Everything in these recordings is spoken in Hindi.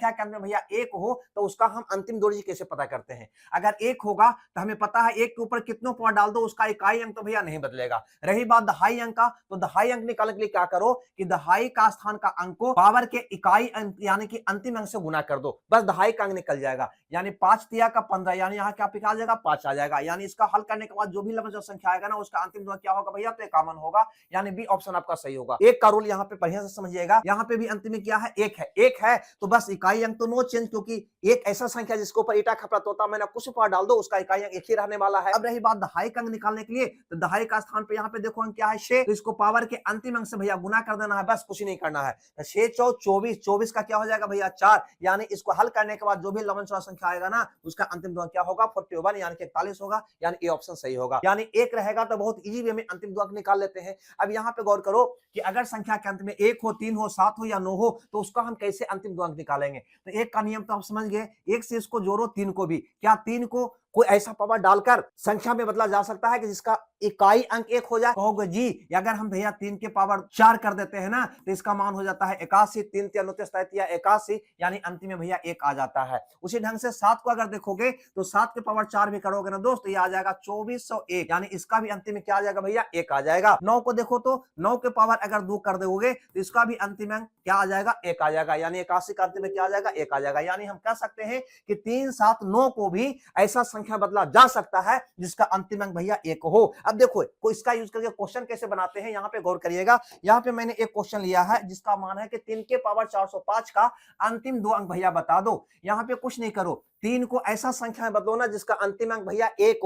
संख्या के अंत में भैया एक हो तो उसका हम अंतिम दो डिजिट कैसे पता करते हैं। अगर एक होगा तो हमें पता है एक के ऊपर कितनों पावर डाल दो उसका इकाई अंक तो भैया नहीं बदलेगा। रही बात दहाई अंक का, तो दहाई अंक निकालने के लिए क्या करो कि दहाई का स्थान का अंक को पावर के इकाई अंक यानी कि अंतिम अंक से गुना कर दो, बस दहाई का अंक निकल जाएगा। यानी 5 तिया का 15, यानी यहाँ क्या आ जाएगा 5 आ जाएगा। यानी इसका हल करने के बाद जो भी लम्ब संख्या आएगा ना उसका अंतिम क्या होगा भैया, तो 51 होगा। यानी बी ऑप्शन आपका सही होगा। एक का रूल यहाँ पे बढ़िया से समझिएगा, यहाँ पे भी अंतिम में क्या है, एक है तो बस इकाई अंक तो नो चेंज, क्योंकि एक ऐसा संख्या जिसके ऊपर ईटा खपरा तोता मैंने कुछ पावर डाल दो उसका इकाई अंक एक ही रहने वाला है। अब रही बात दहाई का अंक निकालने के लिए, तो दहाई का स्थान पे यहाँ पे देखो अंक क्या है 6, तो इसको पावर के अंतिम अंक से भैया गुना कर देना है, बस कुछ नहीं करना है। 6 चौ 24, 24 का क्या हो जाएगा भैया 4, यानी इसको हल करने के बाद जो भी लमन संख्या आएगा ना उसका अंतिम दो क्या होगा 41 यानी कि 41 होगा। यानी ए ऑप्शन सही होगा। यानी एक रहेगा तो बहुत इजी वे में अंतिम दो अंक निकाल लेते हैं। अब यहाँ पे गौर करो कि अगर संख्या के अंत में 1 हो, 3 हो, 7 हो या 9 हो तो उसका हम कैसे अंतिम दो अंक निकालेंगे। तो एक का नियम तो आप समझ गए, एक से इसको जोड़ो 3 को भी, क्या 3 को कोई ऐसा पावर डालकर संख्या में बदला जा सकता है कि जिसका इकाई अंक 1 हो जाए। कहोगे जी अगर हम भैया 3 के पावर 4 कर देते हैं ना तो इसका मान हो जाता है 81, 3 तिया 81, यानी अंतिम में भैया 1 आ जाता है। उसी ढंग से 7 को अगर देखोगे तो 7 के पावर 4 भी करोगे ना दोस्त, ये आ जाएगा 2401, यानी इसका भी अंतिम में क्या आ जाएगा भैया 1 आ जाएगा। 9 को देखो तो 9 के पावर अगर 2 कर दोगे तो इसका भी अंतिम अंक क्या आ जाएगा 1 आ जाएगा, यानी 81 का अंतिम में क्या आ जाएगा 1 आ जाएगा। यानी हम कह सकते हैं कि 3, 7, 9 को भी ऐसा संख्या बदला जा सकता है जिसका अंतिम अंक भैया 1 हो। अब देखो को इसका यूज करके क्वेश्चन कैसे बनाते हैं, यहाँ पे गौर करिएगा। यहाँ पे मैंने एक क्वेश्चन लिया है जिसका मान है कि 3 के पावर 405 का अंतिम दो अंक भैया बता दो। यहाँ पे कुछ नहीं करो, 3 को ऐसा संख्या में बदलो ना जिसका अंतिम अंक भैया 1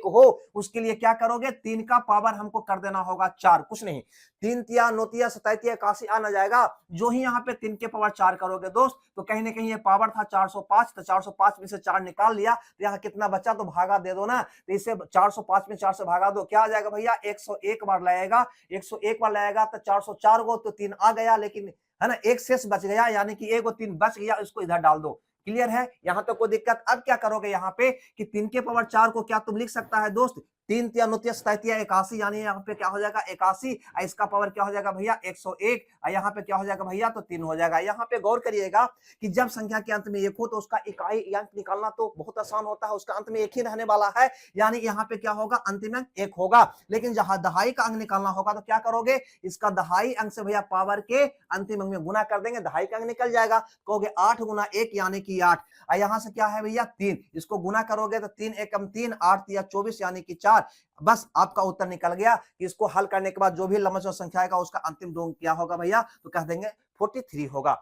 हो। उसके लिए क्या करोगे, 3 का पावर हमको कर देना होगा 4, कुछ नहीं। 3 तिया 9 तिया 27 तिया 81 आ ना जाएगा। जो ही यहाँ पे 3 के पावर 4 करोगे दोस्त तो कहीं ना कहीं ये पावर था 405, तो 405 में से 4 निकाल लिया तो यहाँ कितना बचा, तो भागा दे दो ना। तो इसे 405 में 4 से भागा दो, क्या आ जाएगा भैया 101 बार लाएगा। 101 बार लाएगा तो 404 गो तो 3 आ गया, लेकिन है ना एक शेष बच गया, यानी कि 1 और 3 बच गया, इसको इधर डाल दो। क्लियर है, यहां तक कोई दिक्कत। अब क्या करोगे यहाँ पे कि 3 के पावर 4 को क्या तुम लिख सकता है दोस्त 3 तिया 9 तिया 27 तिया 81, यानी यहाँ पे क्या हो जाएगा 81, इसका पावर क्या हो जाएगा भैया 101, यहाँ पे क्या हो जाएगा भैया तो 3 हो जाएगा। यहाँ पे गौर करिएगा कि जब संख्या के अंत में 1 हो तो उसका इकाई अंक निकालना तो बहुत आसान होता है, उसका अंत में 1 ही रहने वाला है, यानी यहाँ पे क्या होगा अंतिम अंक 1 होगा। लेकिन जहां दहाई का अंक निकालना होगा तो क्या करोगे, इसका दहाई अंक से भैया पावर के अंतिम अंक में गुना कर देंगे, दहाई का अंक निकल जाएगा। कहोगे 8 गुना 1 यानी कि 8, यहाँ से क्या है भैया 3, इसको गुना करोगे तो 3 एकम 3, 8 तिया 24 यानी कि 4। बस आपका उत्तर निकल गया कि इसको हल करने के बाद जो भी लम्ब संख्या आएगा उसका अंतिम दो क्या होगा भैया, तो कह देंगे 43 होगा।